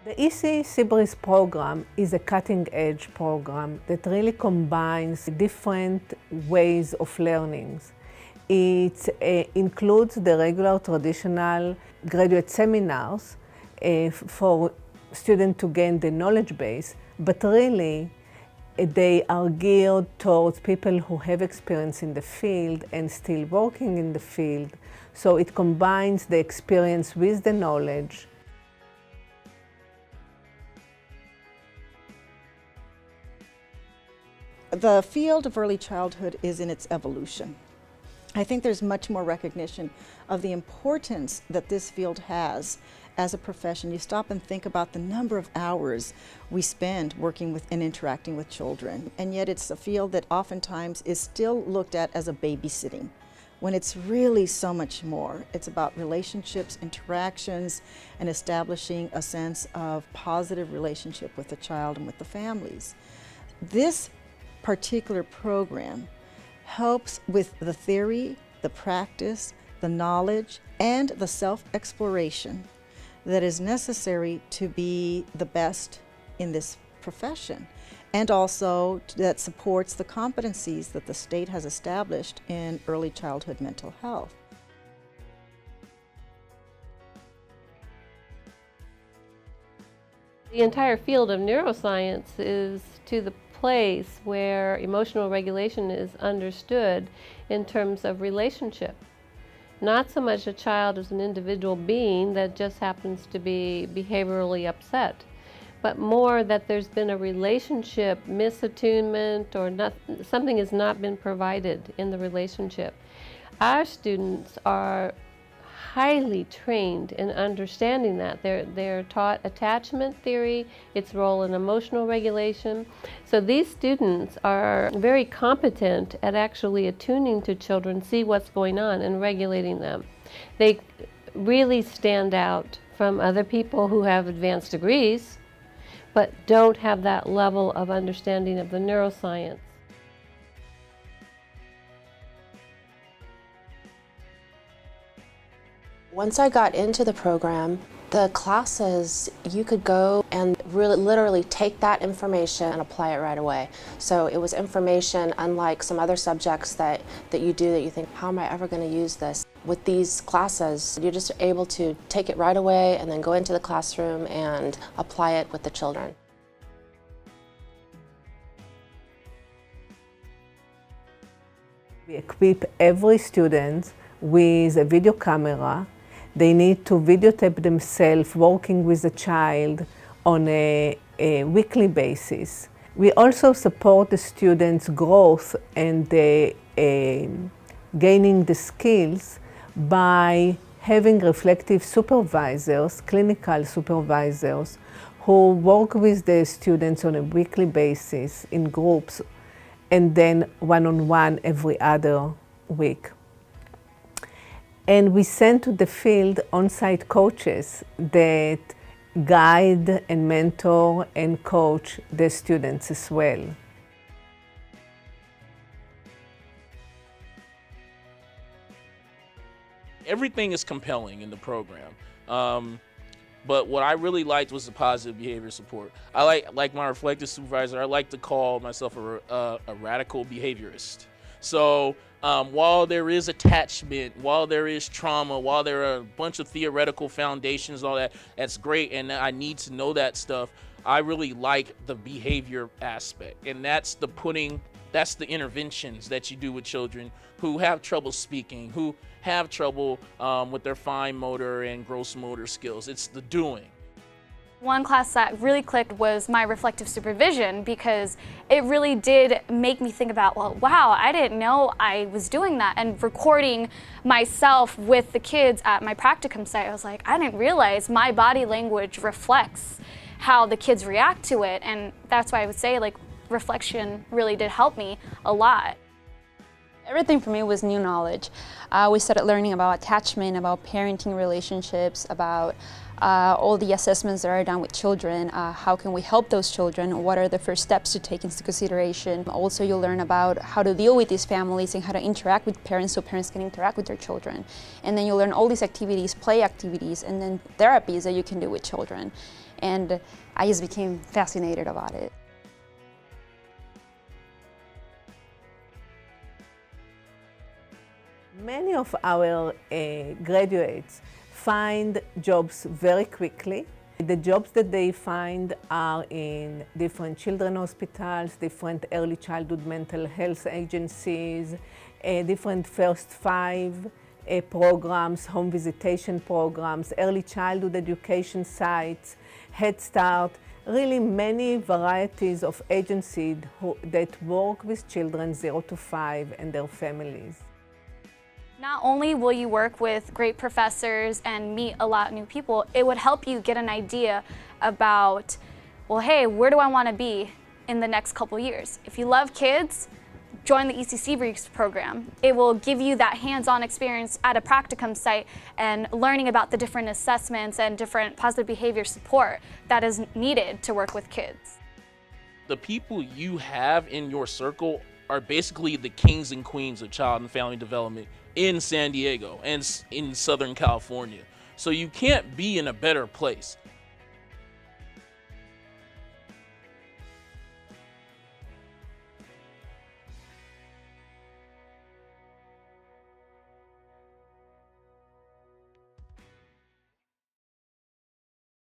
The EC-SEBRIS program is a cutting-edge program that really combines different ways of learning. It includes the regular traditional graduate seminars for students to gain the knowledge base, but really they are geared towards people who have experience in the field and still working in the field. So it combines the experience with the knowledge. The field of early childhood is in its evolution. I think there's much more recognition of the importance that this field has as a profession. You stop and think about the number of hours we spend working with and interacting with children, and yet it's a field that oftentimes is still looked at as a babysitting, when it's really so much more. It's about relationships, interactions, and establishing a sense of positive relationship with the child and with the families. This particular program helps with the theory, the practice, the knowledge, and the self-exploration that is necessary to be the best in this profession, and also that supports the competencies that the state has established in early childhood mental health. The entire field of neuroscience is to the place where emotional regulation is understood in terms of relationship. Not so much a child as an individual being that just happens to be behaviorally upset, but more that there's been a relationship misattunement or something has not been provided in the relationship. Our students are highly trained in understanding that. They're taught attachment theory, its role in emotional regulation. So these students are very competent at actually attuning to children, see what's going on, and regulating them. They really stand out from other people who have advanced degrees, but don't have that level of understanding of the neuroscience. Once I got into the program, the classes, you could go and really literally take that information and apply it right away. So it was information unlike some other subjects that you do that you think, how am I ever going to use this? With these classes, you're just able to take it right away and then go into the classroom and apply it with the children. We equip every student with a video camera. They need to videotape themselves working with a child on a weekly basis. We also support the students' growth and gaining the skills by having reflective supervisors, clinical supervisors, who work with the students on a weekly basis in groups and then one-on-one every other week. And we send to the field on-site coaches that guide and mentor and coach the students as well. Everything is compelling in the program. But what I really liked was the positive behavior support. I like my reflective supervisor, I like to call myself a radical behaviorist. So while there is attachment, while there is trauma, while there are a bunch of theoretical foundations, all that, that's great, and I need to know that stuff, I really like the behavior aspect. And that's the interventions that you do with children who have trouble speaking, who have trouble with their fine motor and gross motor skills. It's the doing. One class that really clicked was my reflective supervision, because it really did make me think about, well, wow, I didn't know I was doing that. And recording myself with the kids at my practicum site, I was like, I didn't realize my body language reflects how the kids react to it. And that's why I would say, like, reflection really did help me a lot. Everything for me was new knowledge. We started learning about attachment, about parenting relationships, about all the assessments that are done with children. How can we help those children? What are the first steps to take into consideration? Also, you learn about how to deal with these families and how to interact with parents so parents can interact with their children. And then you learn all these activities, play activities, and then therapies that you can do with children. And I just became fascinated about it. Many of our graduates find jobs very quickly. The jobs that they find are in different children's hospitals, different early childhood mental health agencies, different first 5 programs, home visitation programs, early childhood education sites, Head Start, really many varieties of agencies that work with children 0 to 5 and their families. Not only will you work with great professors and meet a lot of new people, it would help you get an idea about, well, hey, where do I want to be in the next couple years? If you love kids, join the EC-SEBRIS program. It will give you that hands-on experience at a practicum site and learning about the different assessments and different positive behavior support that is needed to work with kids. The people you have in your circle are basically the kings and queens of child and family development in San Diego and in Southern California. So you can't be in a better place.